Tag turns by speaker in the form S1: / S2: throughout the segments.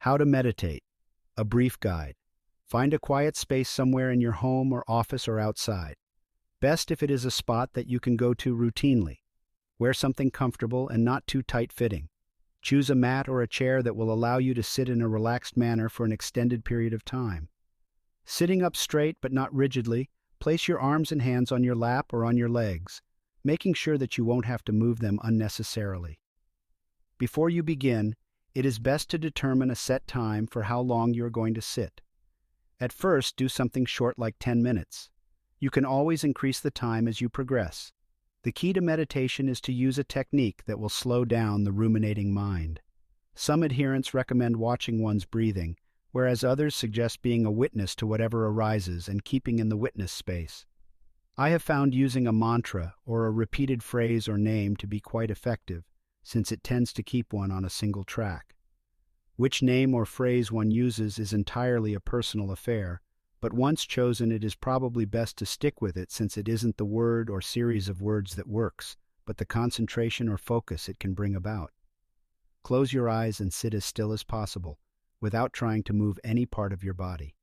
S1: How to meditate. A brief guide. Find a quiet space somewhere in your home or office or outside. Best if it is a spot that you can go to routinely. Wear something comfortable and not too tight-fitting. Choose a mat or a chair that will allow you to sit in a relaxed manner for an extended period of time. Sitting up straight but not rigidly, place your arms and hands on your lap or on your legs, making sure that you won't have to move them unnecessarily. Before you begin, it is best to determine a set time for how long you are going to sit. At first, do something short like 10 minutes. You can always increase the time as you progress. The key to meditation is to use a technique that will slow down the ruminating mind. Some adherents recommend watching one's breathing, whereas others suggest being a witness to whatever arises and keeping in the witness space. I have found using a mantra or a repeated phrase or name to be quite effective, since it tends to keep one on a single track. Which name or phrase one uses is entirely a personal affair, but once chosen it is probably best to stick with it since it isn't the word or series of words that works, but the concentration or focus it can bring about. Close your eyes and sit as still as possible, without trying to move any part of your body.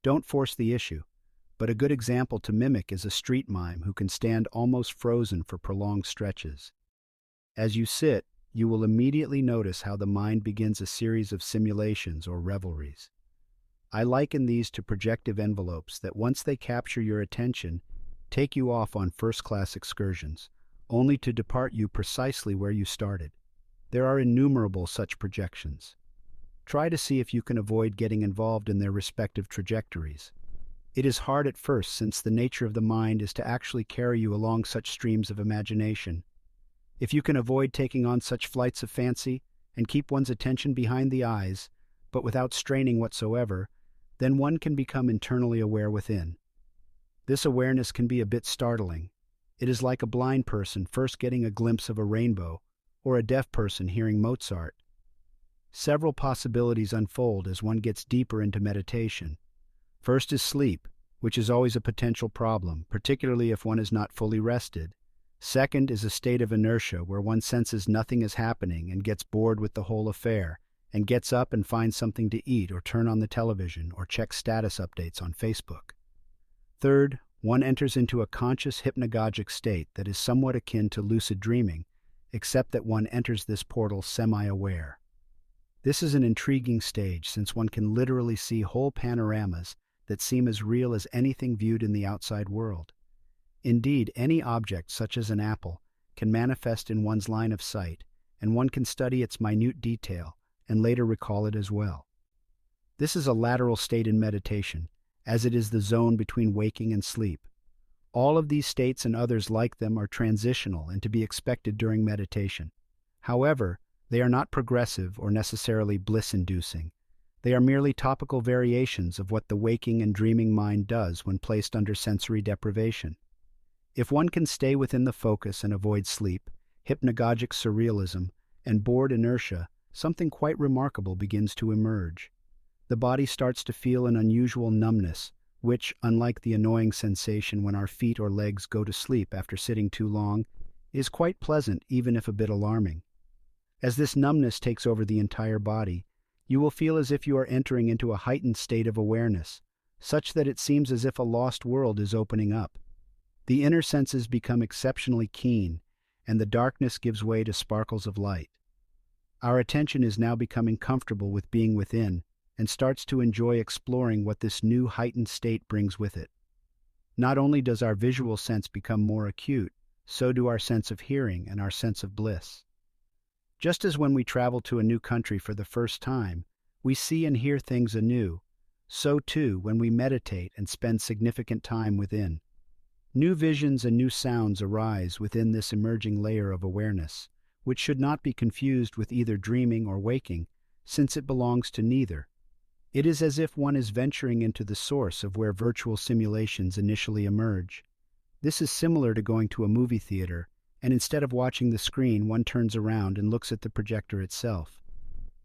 S1: Don't force the issue, but a good example to mimic is a street mime who can stand almost frozen for prolonged stretches. As you sit, you will immediately notice how the mind begins a series of simulations or revelries. I liken these to projective envelopes that once they capture your attention, take you off on first-class excursions, only to depart you precisely where you started. There are innumerable such projections. Try to see if you can avoid getting involved in their respective trajectories. It is hard at first since the nature of the mind is to actually carry you along such streams of imagination. If you can avoid taking on such flights of fancy and keep one's attention behind the eyes, but without straining whatsoever, then one can become internally aware within. This awareness can be a bit startling. It is like a blind person first getting a glimpse of a rainbow, or a deaf person hearing Mozart. Several possibilities unfold as one gets deeper into meditation. First is sleep, which is always a potential problem, particularly if one is not fully rested. Second is a state of inertia where one senses nothing is happening and gets bored with the whole affair, and gets up and finds something to eat or turn on the television or check status updates on Facebook. Third, one enters into a conscious hypnagogic state that is somewhat akin to lucid dreaming, except that one enters this portal semi-aware. This is an intriguing stage since one can literally see whole panoramas that seem as real as anything viewed in the outside world. Indeed, any object such as an apple can manifest in one's line of sight, and one can study its minute detail and later recall it as well. This is a lateral state in meditation, as it is the zone between waking and sleep. All of these states and others like them are transitional and to be expected during meditation. However, they are not progressive or necessarily bliss-inducing. They are merely topical variations of what the waking and dreaming mind does when placed under sensory deprivation. If one can stay within the focus and avoid sleep, hypnagogic surrealism, and bored inertia, something quite remarkable begins to emerge. The body starts to feel an unusual numbness, which, unlike the annoying sensation when our feet or legs go to sleep after sitting too long, is quite pleasant even if a bit alarming. As this numbness takes over the entire body, you will feel as if you are entering into a heightened state of awareness, such that it seems as if a lost world is opening up. The inner senses become exceptionally keen, and the darkness gives way to sparkles of light. Our attention is now becoming comfortable with being within, and starts to enjoy exploring what this new heightened state brings with it. Not only does our visual sense become more acute, so do our sense of hearing and our sense of bliss. Just as when we travel to a new country for the first time, we see and hear things anew, so too when we meditate and spend significant time within. New visions and new sounds arise within this emerging layer of awareness, which should not be confused with either dreaming or waking, since it belongs to neither. It is as if one is venturing into the source of where virtual simulations initially emerge. This is similar to going to a movie theater, and instead of watching the screen, one turns around and looks at the projector itself.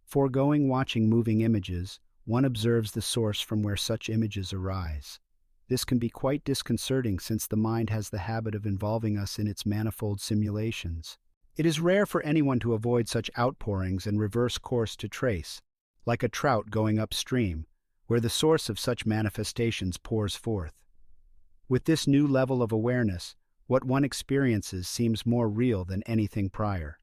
S1: Foregoing watching moving images, one observes the source from where such images arise. This can be quite disconcerting since the mind has the habit of involving us in its manifold simulations. It is rare for anyone to avoid such outpourings and reverse course to trace. like a trout going upstream, where the source of such manifestations pours forth. With this new level of awareness, what one experiences seems more real than anything prior.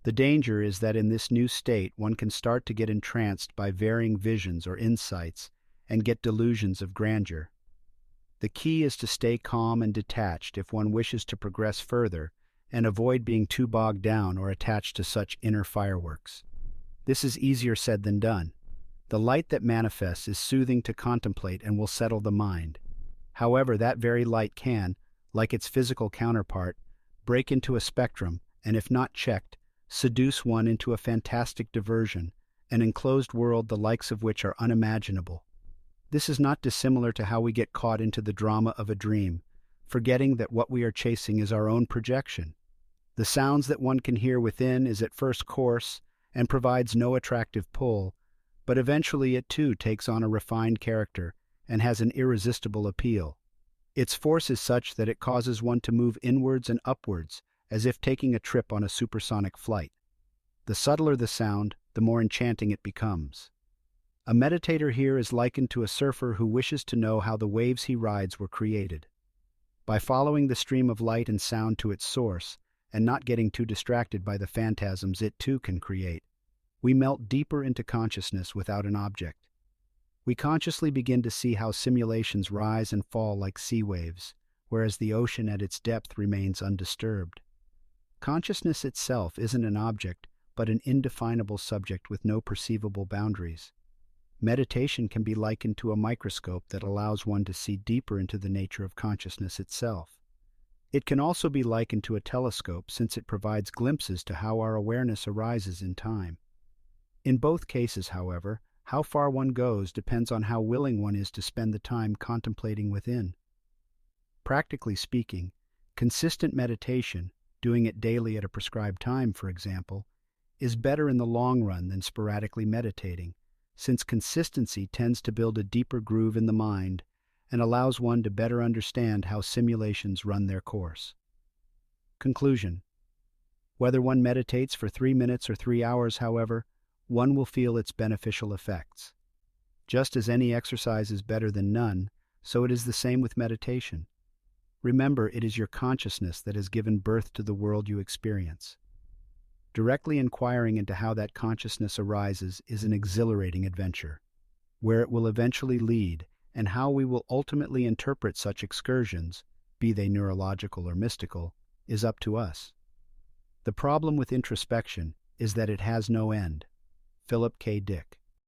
S1: The danger is that in this new state one can start to get entranced by varying visions or insights and get delusions of grandeur. The key is to stay calm and detached if one wishes to progress further and avoid being too bogged down or attached to such inner fireworks. This is easier said than done. The light that manifests is soothing to contemplate and will settle the mind. However, that very light can, like its physical counterpart, break into a spectrum and, if not checked, seduce one into a fantastic diversion, an enclosed world the likes of which are unimaginable. This is not dissimilar to how we get caught into the drama of a dream, forgetting that what we are chasing is our own projection. The sounds that one can hear within is at first coarse and provides no attractive pull, but eventually it too takes on a refined character and has an irresistible appeal. Its force is such that it causes one to move inwards and upwards, as if taking a trip on a supersonic flight. The subtler the sound, the more enchanting it becomes. A meditator here is likened to a surfer who wishes to know how the waves he rides were created. By following the stream of light and sound to its source, and not getting too distracted by the phantasms it too can create, we melt deeper into consciousness without an object. We consciously begin to see how simulations rise and fall like sea waves, whereas the ocean at its depth remains undisturbed. Consciousness itself isn't an object, but an indefinable subject with no perceivable boundaries. Meditation can be likened to a microscope that allows one to see deeper into the nature of consciousness itself. It can also be likened to a telescope since it provides glimpses to how our awareness arises in time. In both cases, however, how far one goes depends on how willing one is to spend the time contemplating within. Practically speaking, consistent meditation, doing it daily at a prescribed time, for example, is better in the long run than sporadically meditating, since consistency tends to build a deeper groove in the mind and allows one to better understand how simulations run their course. Conclusion: whether one meditates for 3 minutes or 3 hours, however, one will feel its beneficial effects. Just as any exercise is better than none, so it is the same with meditation. Remember, it is your consciousness that has given birth to the world you experience. Directly inquiring into how that consciousness arises is an exhilarating adventure. Where it will eventually lead, and how we will ultimately interpret such excursions, be they neurological or mystical, is up to us. The problem with introspection is that it has no end. Philip K. Dick.